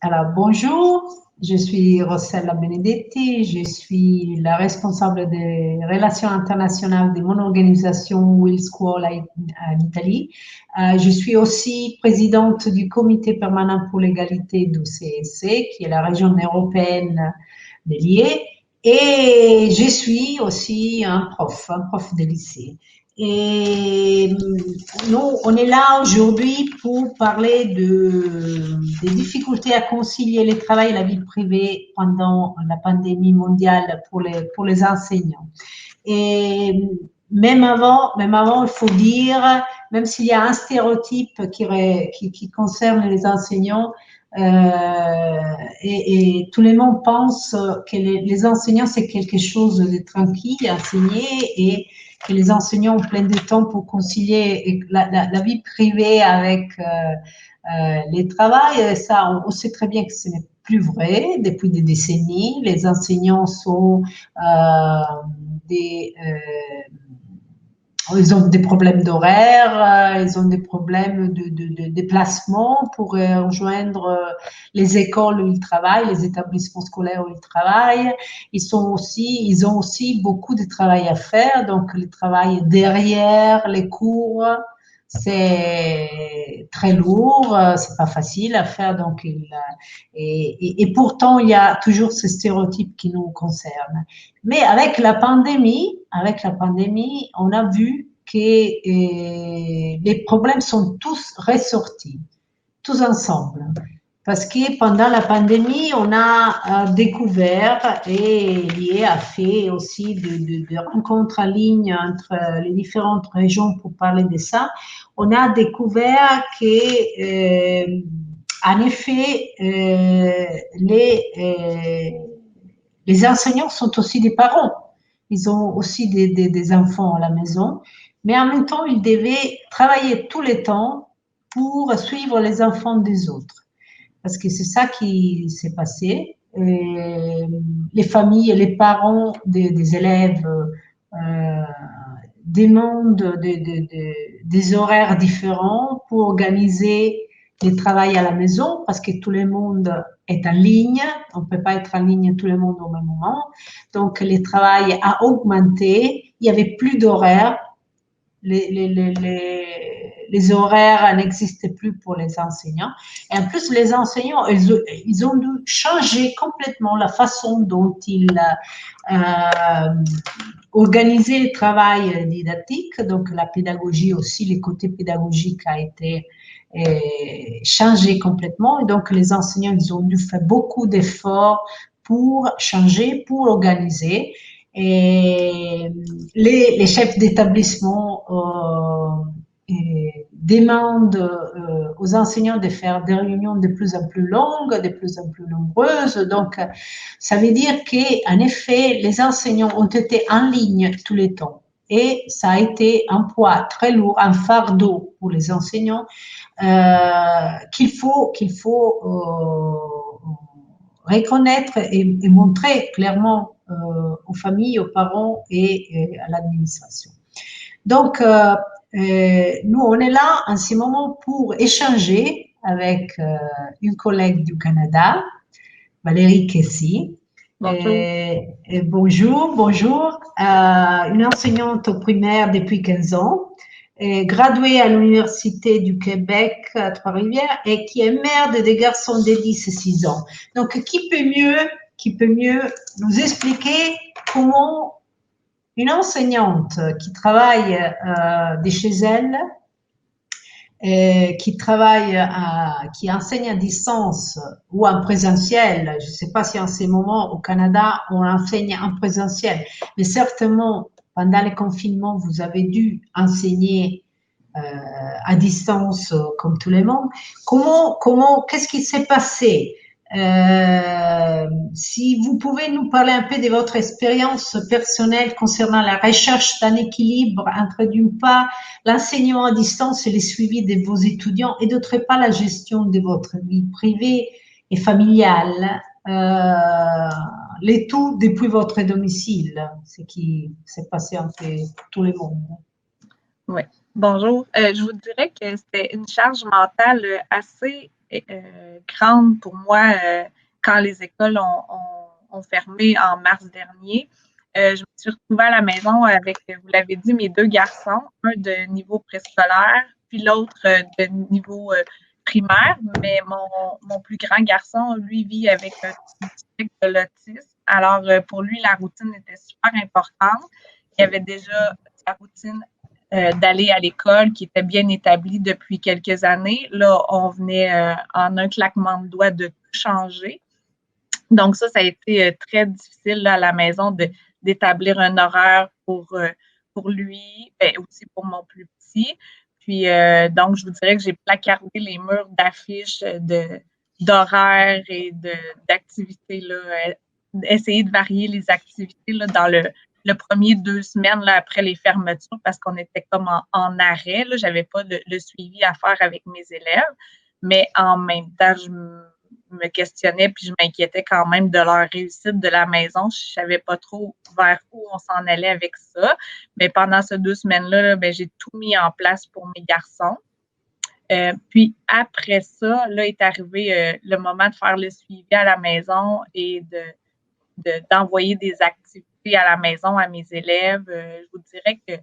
Alors, bonjour, je suis Rossella Benedetti, je suis la responsable des relations internationales de mon organisation Will School en Italie. Je suis aussi présidente du comité permanent pour l'égalité du CSC, qui est la région européenne déliée, et je suis aussi un prof de lycée. Et nous, on est là aujourd'hui pour parler des difficultés à concilier le travail et la vie privée pendant la pandémie mondiale pour les enseignants. Et même avant, il faut dire, même s'il y a un stéréotype qui concerne les enseignants, et tout le monde pense que les enseignants, c'est quelque chose de tranquille à enseigner et que les enseignants ont plein de temps pour concilier la vie privée avec les travail. Ça, on sait très bien que ce n'est plus vrai depuis des décennies. Les enseignants sont ils ont des problèmes d'horaire, ils ont des problèmes de déplacement pour rejoindre les écoles où ils travaillent, les établissements scolaires où ils travaillent. Ils ont aussi beaucoup de travail à faire, donc le travail derrière les cours, c'est très lourd, c'est pas facile à faire, donc et pourtant il y a toujours ce stéréotype qui nous concerne. Mais avec la pandémie, on a vu que les problèmes sont tous ressortis, tous ensemble. Parce que pendant la pandémie, on a découvert et l'IE a fait aussi de rencontres en ligne entre les différentes régions pour parler de ça. On a découvert que, en effet, les enseignants sont aussi des parents. Ils ont aussi des enfants à la maison, mais en même temps, ils devaient travailler tout le temps pour suivre les enfants des autres. Parce que c'est ça qui s'est passé. Et les familles et les parents des élèves demandent des horaires différents pour organiser le travail à la maison, parce que tout le monde est en ligne. On ne peut pas être en ligne tout le monde au même moment. Donc, le travail a augmenté. Il n'y avait plus d'horaires. Les horaires n'existaient plus pour les enseignants. Et en plus, les enseignants, ils ont dû changer complètement la façon dont ils organisaient le travail didactique. Donc, la pédagogie aussi, le côté pédagogique a été changé complètement. Et donc, les enseignants, ils ont dû faire beaucoup d'efforts pour changer, pour organiser. Et les chefs d'établissement demandent aux enseignants de faire des réunions de plus en plus longues, de plus en plus nombreuses. Donc, ça veut dire qu'en effet, les enseignants ont été en ligne tout le temps. Et ça a été un poids très lourd, un fardeau pour les enseignants qu'il faut reconnaître et montrer clairement aux familles, aux parents et à l'administration. Donc, nous, on est là en ce moment pour échanger avec une collègue du Canada, Valérie Kessy. Bonjour. Bonjour. Une enseignante au primaire depuis 15 ans, graduée à l'Université du Québec à Trois-Rivières et qui est mère de des garçons de 10 et 6 ans. Donc, qui peut mieux nous expliquer comment une enseignante qui travaille de chez elle, qui enseigne à distance ou en présentiel. Je ne sais pas si en ces moments au Canada on enseigne en présentiel, mais certainement pendant le confinement vous avez dû enseigner à distance comme tout le monde. Qu'est-ce qui s'est passé? Si vous pouvez nous parler un peu de votre expérience personnelle concernant la recherche d'un équilibre entre d'une part l'enseignement à distance et le suivi de vos étudiants et d'autre part la gestion de votre vie privée et familiale, le tout depuis votre domicile, ce qui s'est passé un peu pour tout le monde. Oui, bonjour. Je vous dirais que c'était une charge mentale assez grande pour moi quand les écoles ont fermé en mars dernier. Je me suis retrouvée à la maison avec, vous l'avez dit, mes 2 garçons, un de niveau préscolaire, puis l'autre de niveau primaire. Mais mon plus grand garçon, lui, vit avec un spectre de l'autisme. Alors, pour lui, la routine était super importante. Il avait déjà sa routine d'aller à l'école qui était bien établie depuis quelques années. Là, on venait en un claquement de doigts de tout changer. Donc, ça a été très difficile là, à la maison d'établir un horaire pour lui, et aussi pour mon plus petit. Puis, donc, je vous dirais que j'ai placardé les murs d'affiches d'horaires et d'activités, là, essayer de varier les activités là, dans le premier 2 semaines là, après les fermetures parce qu'on était comme en arrêt. Je n'avais pas le suivi à faire avec mes élèves, mais en même temps, je me questionnais puis je m'inquiétais quand même de leur réussite de la maison. Je ne savais pas trop vers où on s'en allait avec ça. Mais pendant ces 2 semaines-là, ben, j'ai tout mis en place pour mes garçons. Puis après ça, là est arrivé le moment de faire le suivi à la maison et d'envoyer des activités à la maison à mes élèves. Je vous dirais que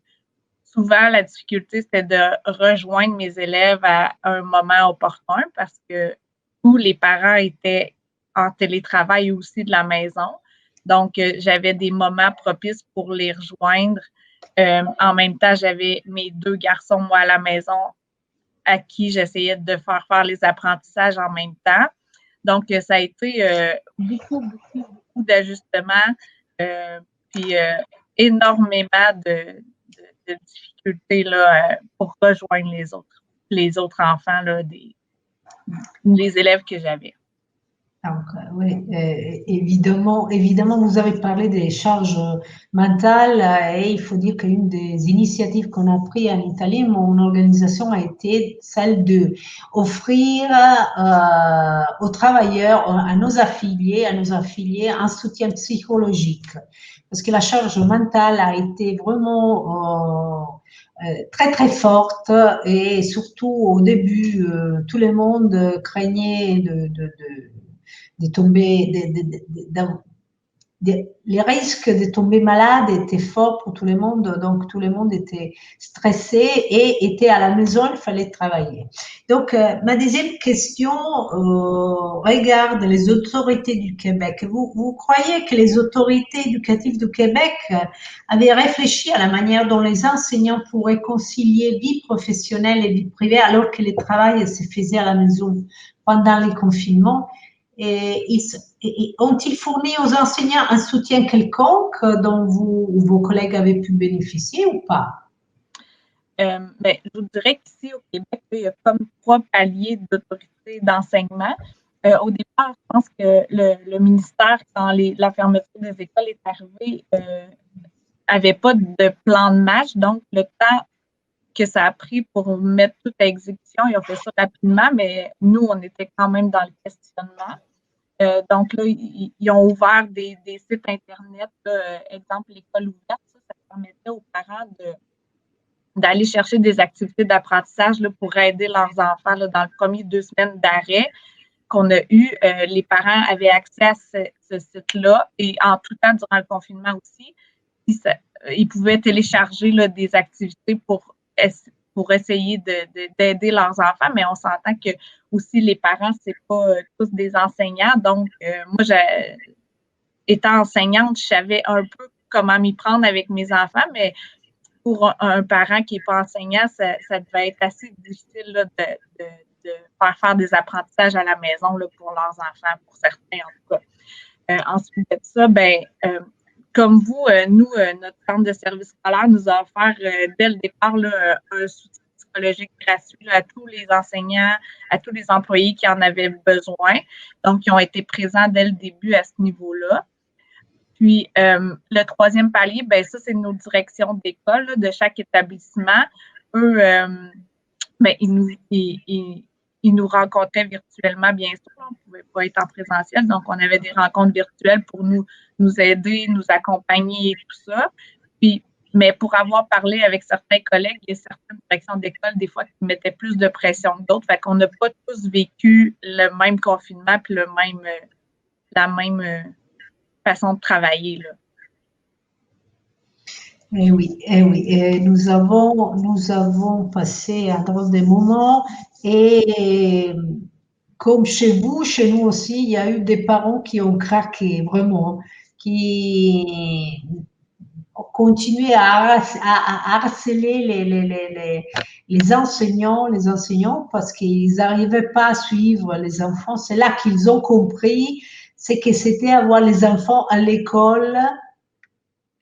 souvent, la difficulté, c'était de rejoindre mes élèves à un moment opportun parce que tous les parents étaient en télétravail aussi de la maison. Donc, j'avais des moments propices pour les rejoindre. En même temps, j'avais mes 2 garçons, moi, à la maison, à qui j'essayais de faire les apprentissages en même temps. Donc, ça a été beaucoup d'ajustements, puis énormément de difficultés là, pour rejoindre les autres enfants, là, les élèves que j'avais. Donc, oui, évidemment, vous avez parlé des charges mentales et il faut dire qu'une des initiatives qu'on a prises en Italie, mon organisation a été celle de offrir aux travailleurs, à nos affiliés, un soutien psychologique. Parce que la charge mentale a été vraiment très très forte et surtout au début, tout le monde craignait de tomber, les risques de tomber malade étaient forts pour tout le monde, donc tout le monde était stressé et était à la maison, il fallait travailler. Donc, ma deuxième question regarde les autorités du Québec. Vous croyez que les autorités éducatives du Québec avaient réfléchi à la manière dont les enseignants pourraient concilier vie professionnelle et vie privée alors que le travail se faisait à la maison pendant les confinements? Et ont-ils fourni aux enseignants un soutien quelconque dont vous ou vos collègues avaient pu bénéficier ou pas? Ben, je vous dirais qu'ici au Québec, il y a comme 3 paliers d'autorité d'enseignement. Au départ, je pense que le ministère, quand la fermeture des écoles est arrivée, n'avait pas de plan de match. Donc, le temps que ça a pris pour mettre tout à exécution, ils ont fait ça rapidement, mais nous, on était quand même dans le questionnement. Donc là, ils ont ouvert des sites Internet, exemple l'école ouverte, ça permettait aux parents d'aller chercher des activités d'apprentissage là, pour aider leurs enfants là, dans le premier 2 semaines d'arrêt qu'on a eu. Les parents avaient accès à ce site-là et en tout temps durant le confinement aussi. Ils pouvaient télécharger là, des activités pour essayer d'aider leurs enfants, mais on s'entend que aussi les parents, c'est pas tous des enseignants. Donc, moi, étant enseignante, je savais un peu comment m'y prendre avec mes enfants, mais pour un parent qui n'est pas enseignant, ça devait être assez difficile là, de faire des apprentissages à la maison là, pour leurs enfants, pour certains en tout cas. Ensuite de ça, comme vous, nous, notre centre de service scolaire nous a offert dès le départ là, un soutien psychologique gratuit là, à tous les enseignants, à tous les employés qui en avaient besoin. Donc, ils ont été présents dès le début à ce niveau-là. Puis, le 3e palier, ça, c'est nos directions d'école là, de chaque établissement. Eux, ils nous rencontraient virtuellement, bien sûr. On ne pouvait pas être en présentiel, donc on avait des rencontres virtuelles pour nous aider, nous accompagner et tout ça. Puis, Mais pour avoir parlé avec certains collègues, il y a certaines directions d'école, des fois, qui mettaient plus de pression que d'autres. Fait qu'on n'a pas tous vécu le même confinement puis la même façon de travailler, là. Eh oui, eh oui. Nous avons passé un drôle de moment et comme chez vous, chez nous aussi, il y a eu des parents qui ont craqué, vraiment, qui ont continué à harceler les enseignants parce qu'ils n'arrivaient pas à suivre les enfants. C'est là qu'ils ont compris, c'est que c'était avoir les enfants à l'école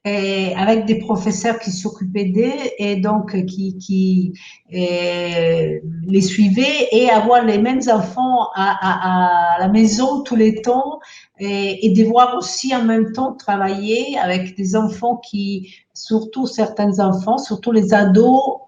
et avec des professeurs qui s'occupaient d'eux et donc qui les suivaient et avoir les mêmes enfants à la maison tous les temps et devoir aussi en même temps travailler avec des enfants qui, surtout certains enfants, surtout les ados,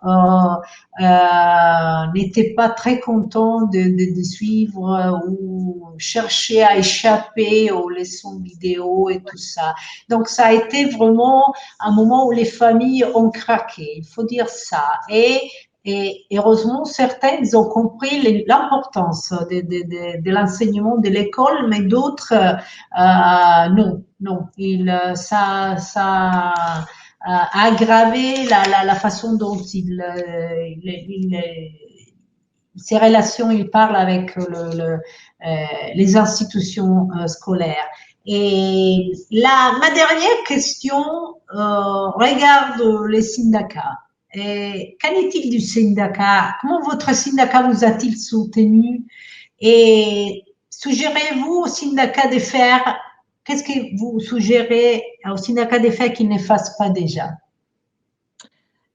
n'étaient pas très contents de suivre ou chercher à échapper aux leçons vidéo et tout ça. Donc, ça a été vraiment un moment où les familles ont craqué, il faut dire ça. Et heureusement, certains ont compris l'importance de l'enseignement de l'école, mais d'autres, non, non. Ça a aggravé la façon dont ces relations, il parle avec les institutions scolaires. Et ma dernière question regarde les syndicats. Qu'en est-il du syndicat? Comment votre syndicat vous a-t-il soutenu? Et suggérez-vous au syndicat de faire, qu'est-ce que vous suggérez au syndicat de faire qu'il ne fasse pas déjà?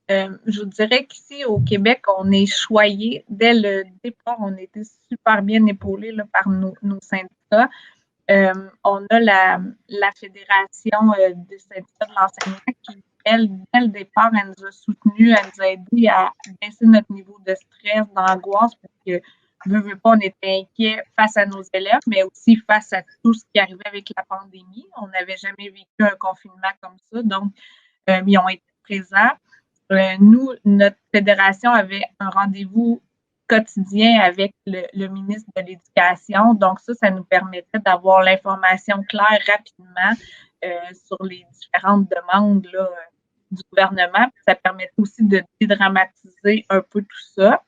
Je vous dirais qu'ici, au Québec, on est choyé. Dès le départ, on était super bien épaulés là, par nos syndicats. On a la Fédération des syndicats de l'enseignement qui, elle, dès le départ, elle nous a soutenus, elle nous a aidés à baisser notre niveau de stress, d'angoisse, parce que, veut pas, on était inquiets face à nos élèves, mais aussi face à tout ce qui arrivait avec la pandémie. On n'avait jamais vécu un confinement comme ça, donc ils ont été présents. Nous, notre fédération avait un rendez-vous quotidien avec le ministre de l'Éducation. Donc, ça nous permettait d'avoir l'information claire rapidement sur les différentes demandes là, du gouvernement. Puis ça permettait aussi de dédramatiser un peu tout ça.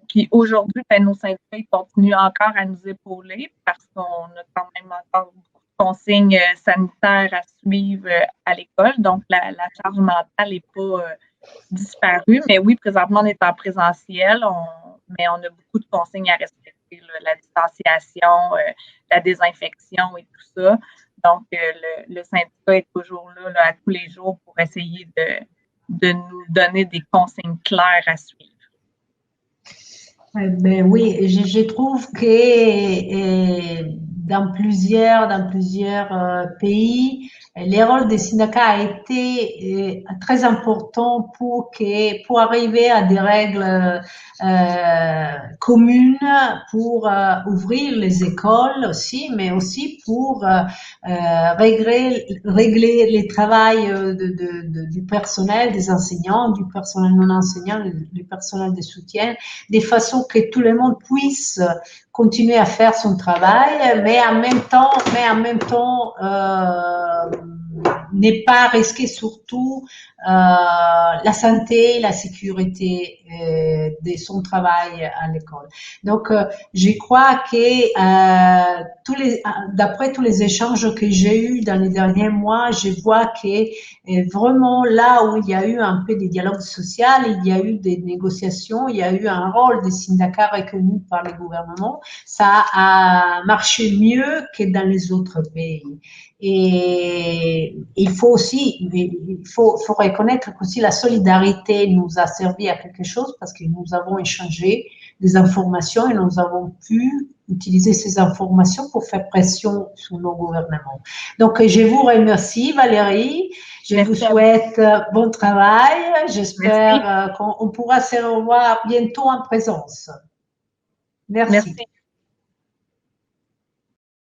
Puis aujourd'hui, nos syndicats continuent encore à nous épauler parce qu'on a quand même encore beaucoup de consignes sanitaires à suivre à l'école. Donc, la charge mentale n'est pas disparue. Mais oui, présentement, on est en présentiel, mais on a beaucoup de consignes à respecter, là, la distanciation, la désinfection et tout ça. Donc, le syndicat est toujours là à tous les jours pour essayer de nous donner des consignes claires à suivre. Ben oui, je trouve que dans plusieurs pays, le rôle des syndicats a été très important pour arriver à des règles communes pour ouvrir les écoles aussi, mais aussi pour régler les travail du personnel, des enseignants, du personnel non enseignant, du personnel de soutien, de façon que tout le monde puisse continuer à faire son travail, mais en même temps, ne pas risquer surtout la santé, la sécurité de son travail à l'école. Donc, je crois que d'après tous les échanges que j'ai eus dans les derniers mois, je vois que vraiment là où il y a eu un peu de dialogue social, il y a eu des négociations, il y a eu un rôle des syndicats reconnu par le gouvernement, ça a marché mieux que dans les autres pays. Et il faut reconnaître qu'aussi la solidarité nous a servi à quelque chose parce que nous avons échangé des informations et nous avons pu utiliser ces informations pour faire pression sur nos gouvernements. Donc, je vous remercie, Valérie. Je vous souhaite bon travail. J'espère qu'on pourra se revoir bientôt en présence. Merci.